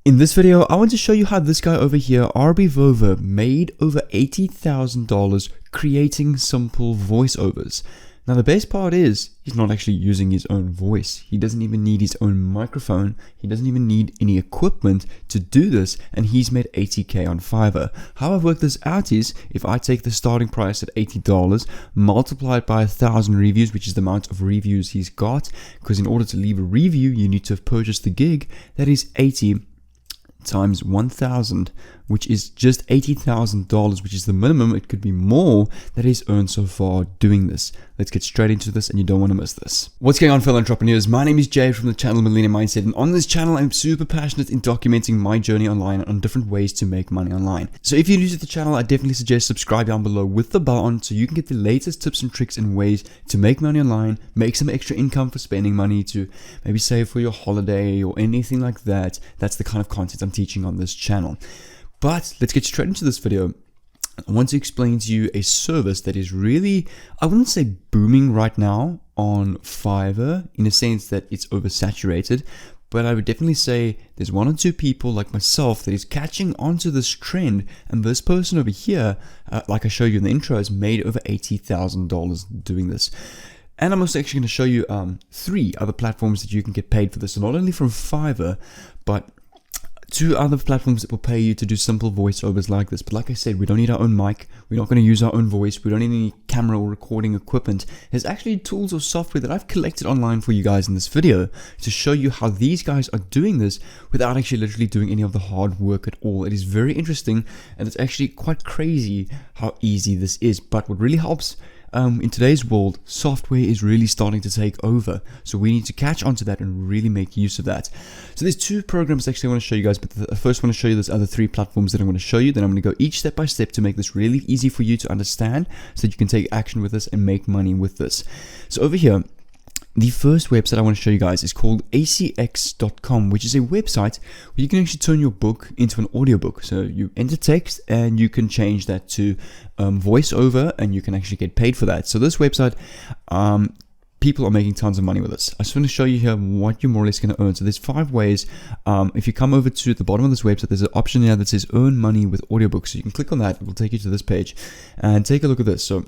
In this video, I want to show you how this guy over here, RB Vover, made over $80,000 creating simple voiceovers. Now the best part is, he's not actually using his own voice. He doesn't even need his own microphone. He doesn't even need any equipment to do this, and he's made 80K on Fiverr. How I've worked this out is, if I take the starting price at $80, multiply it by 1,000 reviews, which is the amount of reviews he's got, because in order to leave a review, you need to have purchased the gig. That is 80 times 1,000, which is just $80,000, which is the minimum. It could be more that he's earned so far doing this. Let's get straight into this, and you don't want to miss this. What's going on, fellow entrepreneurs? My name is Jay from the channel Millennium Mindset, and on this channel I'm super passionate in documenting my journey online on different ways to make money online. So if you're new to the channel, I definitely suggest subscribe down below with the bell on so you can get the latest tips and tricks and ways to make money online, make some extra income for spending money, to maybe save for your holiday or anything like that. That's the kind of content I'm teaching on this channel. But let's get straight into this video. I want to explain to you a service that is really, I wouldn't say booming right now on Fiverr, in a sense that it's oversaturated, but I would definitely say there's one or two people like myself that is catching onto this trend, and this person over here, like I showed you in the intro, has made over $80,000 doing this. And I'm also actually going to show you 3 other platforms that you can get paid for this, so not only from Fiverr, but 2 other platforms that will pay you to do simple voiceovers like this. But like I said, we don't need our own mic. We're not going to use our own voice. We don't need any camera or recording equipment. There's actually tools or software that I've collected online for you guys in this video to show you how these guys are doing this without actually literally doing any of the hard work at all. It is very interesting, and it's actually quite crazy how easy this is. But what really helps in today's world, software is really starting to take over. So we need to catch onto that and really make use of that. So there's 2 programs actually I want to show you guys, but first I want to show you those other 3 platforms that I'm going to show you. Then I'm going to go each step by step to make this really easy for you to understand so that you can take action with this and make money with this. So over here, the first website I want to show you guys is called acx.com, which is a website where you can actually turn your book into an audiobook. So you enter text and you can change that to voiceover, and you can actually get paid for that. So this website, people are making tons of money with this. I just want to show you here what you're more or less going to earn. So there's 5 ways. If you come over to the bottom of this website, there's an option here that says earn money with audiobooks. So you can click on that. It will take you to this page and take a look at this. So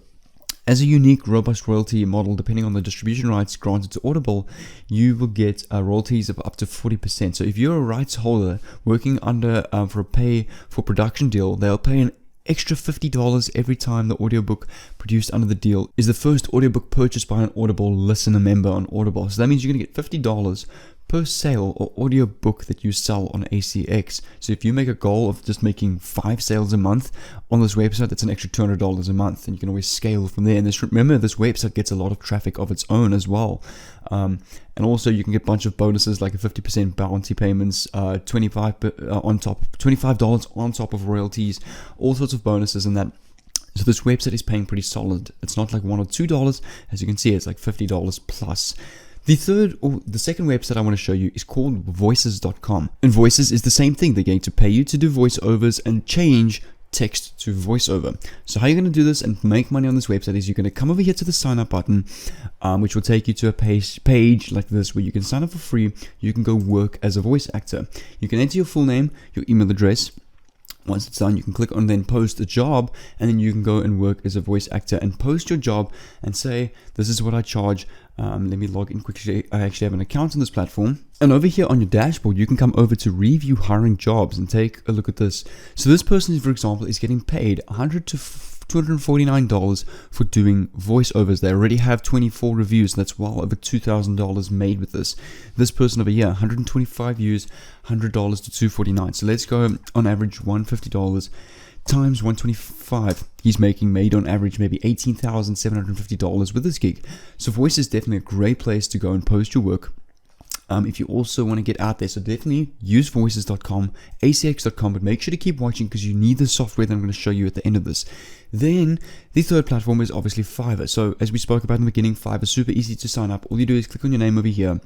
as a unique, robust royalty model, depending on the distribution rights granted to Audible, you will get royalties of up to 40%. So if you're a rights holder working under for a pay for production deal, they'll pay an extra $50 every time the audiobook produced under the deal is the first audiobook purchased by an Audible listener member on Audible. So that means you're going to get $50 per sale or audiobook that you sell on ACX. So if you make a goal of just making 5 sales a month on this website, that's an extra $200 a month, and you can always scale from there. And remember, this website gets a lot of traffic of its own as well. And also you can get a bunch of bonuses like a 50% bounty payments, $25 on top of royalties, all sorts of bonuses and that. So this website is paying pretty solid. It's not like $1 or $2. As you can see, it's like $50 plus. The second website I want to show you is called voices.com. And Voices is the same thing. They're going to pay you to do voiceovers and change text to voiceover. So how you're going to do this and make money on this website is you're going to come over here to the sign up button, which will take you to a page like this where you can sign up for free. You can go work as a voice actor. You can enter your full name, your email address. Once it's done, you can click on then post a job, and then you can go and work as a voice actor and post your job and say, this is what I charge. Let me log in quickly. I actually have an account on this platform. And over here on your dashboard, you can come over to review hiring jobs and take a look at this. So this person, for example, is getting paid $100 to $249 for doing voiceovers. They already have 24 reviews. That's well over $2,000 made with this. This person over here, 125 views, $100 to $249. So let's go on average $150 times 125. He's made on average maybe $18,750 with this gig. So Voice is definitely a great place to go and post your work. If you also want to get out there, so definitely use voices.com, acx.com, but make sure to keep watching because you need the software that I'm going to show you at the end of this. Then the third platform is obviously Fiverr. So as we spoke about in the beginning, Fiverr is super easy to sign up. All you do is click on your name over here,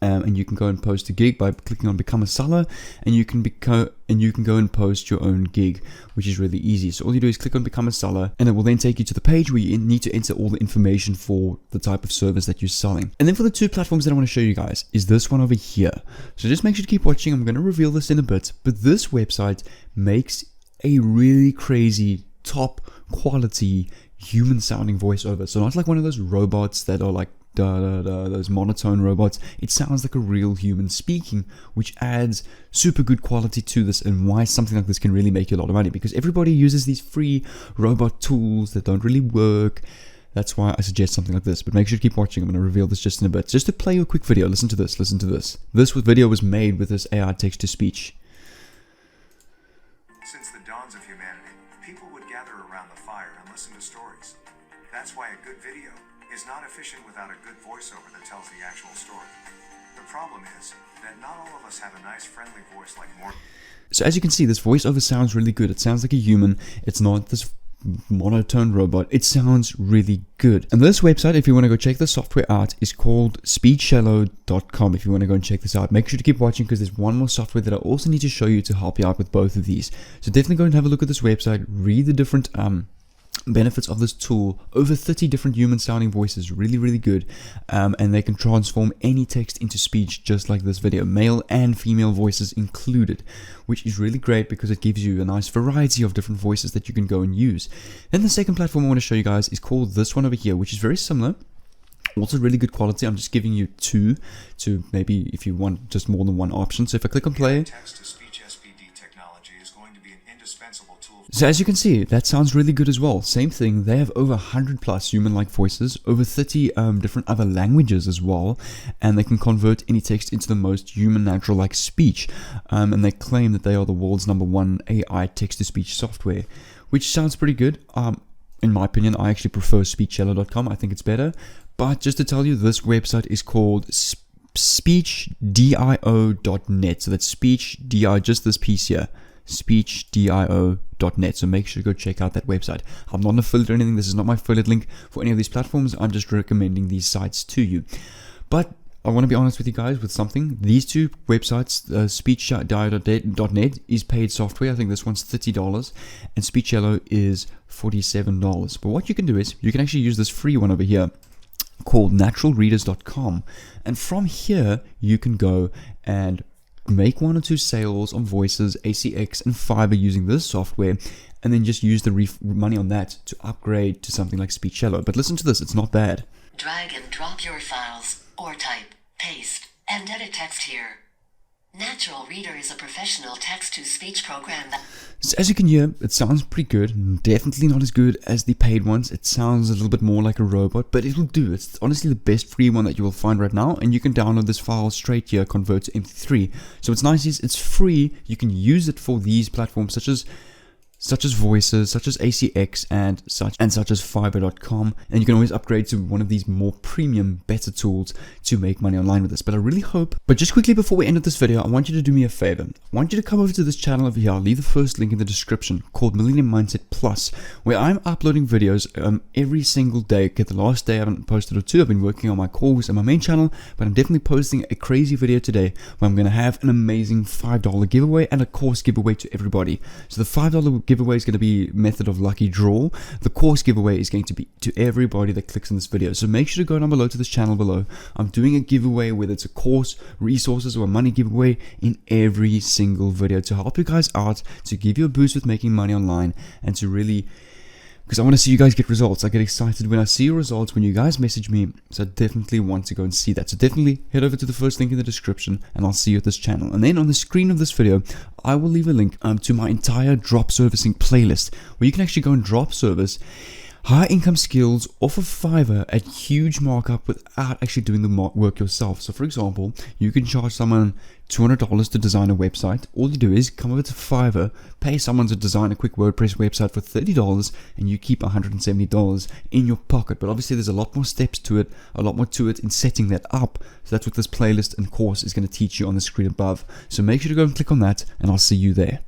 and you can go and post a gig by clicking on become a seller, and you can go and post your own gig, which is really easy. So all you do is click on become a seller, and it will then take you to the page where you need to enter all the information for the type of service that you're selling. And then for the two platforms that I want to show you guys is this one over here. So just make sure to keep watching. I'm going to reveal this in a bit, but this website makes a really crazy top quality human sounding voiceover. So not like one of those robots that are like those monotone robots. It sounds like a real human speaking, which adds super good quality to this, and why something like this can really make you a lot of money, because everybody uses these free robot tools that don't really work. That's why I suggest something like this. But make sure to keep watching. I'm going to reveal this just in a bit. Just to play you a quick video, listen to this. This video was made with this AI text to speech. Since the dawns of humanity, people would gather around the fire and listen to stories. That's why a good video is not efficient without a good voiceover that tells the actual story. The problem is that not all of us have a nice friendly voice like Morgan. So as you can see, this voiceover sounds really good. It sounds like a human. It's not this monotone robot. It sounds really good. And this website, if you want to go check the software out, is called speechcello.com. If you want to go and check this out, make sure to keep watching, because there's one more software that I also need to show you to help you out with both of these. So definitely go and have a look at this website, read the different benefits of this tool. Over 30 different human sounding voices, really good, and they can transform any text into speech just like this video, male and female voices included, which is really great because it gives you a nice variety of different voices that you can go and use. Then the second platform I want to show you guys is called this one over here, which is very similar, also really good quality. I'm just giving you two to maybe if you want just more than one option. So if I click on play, text-to-speech SPD technology is going to be an indispensable tool. so as you can see, that sounds really good as well. Same thing, they have over 100 plus human-like voices, over 30 different other languages as well, and they can convert any text into the most human natural-like speech. And they claim that they are the world's #1 AI text-to-speech software, which sounds pretty good. In my opinion, I actually prefer speechcello.com. I think it's better. But just to tell you, this website is called speechdio.net. So that's speechdio, just this piece here, speechdio.net. So make sure to go check out that website. I'm not an affiliate or anything. This is not my affiliate link for any of these platforms. I'm just recommending these sites to you. But I want to be honest with you guys with something. These two websites, speechdio.net is paid software. I think this one's $30 and Speechcello is $47. But what you can do is you can actually use this free one over here called naturalreaders.com, and from here you can go and make 1 or 2 sales on voices, ACX and Fiverr using this software, and then just use the money on that to upgrade to something like Speechcello. But listen to this, it's not bad. Drag and drop your files, or type, paste, and edit text here. Natural Reader is a professional text-to-speech program that... So as you can hear, it sounds pretty good. Definitely not as good as the paid ones. It sounds a little bit more like a robot, but it will do. It's honestly the best free one that you will find right now, and you can download this file straight here, convert to MP3. So what's nice is it's free. You can use it for these platforms such as voices, such as ACX and such as Fiverr.com, and you can always upgrade to one of these more premium, better tools to make money online with this. But I really hope, but just quickly before we end this video, I want you to do me a favor. I want you to come over to this channel over here. I'll leave the first link in the description, called Millionaire Mindset Plus, where I'm uploading videos every single day. Okay, the last day I haven't posted or two. I've been working on my course and my main channel, but I'm definitely posting a crazy video today where I'm going to have an amazing $5 giveaway and a course giveaway to everybody. So the $5 giveaway is going to be method of lucky draw. The course giveaway is going to be to everybody that clicks on this video. So make sure to go down below to this channel below. I'm doing a giveaway, whether it's a course, resources, or a money giveaway in every single video to help you guys out, to give you a boost with making money online, and to really, because I want to see you guys get results. I get excited when I see your results, when you guys message me, so I definitely want to go and see that. So definitely head over to the first link in the description, and I'll see you at this channel. And then on the screen of this video, I will leave a link to my entire drop servicing playlist, where you can actually go and drop service high income skills off of Fiverr at huge markup without actually doing the work yourself. So for example, you can charge someone $200 to design a website. All you do is come over to Fiverr, pay someone to design a quick WordPress website for $30, and you keep $170 in your pocket. But obviously there's a lot more steps to it, a lot more to it in setting that up. So that's what this playlist and course is going to teach you on the screen above. So make sure to go and click on that, and I'll see you there.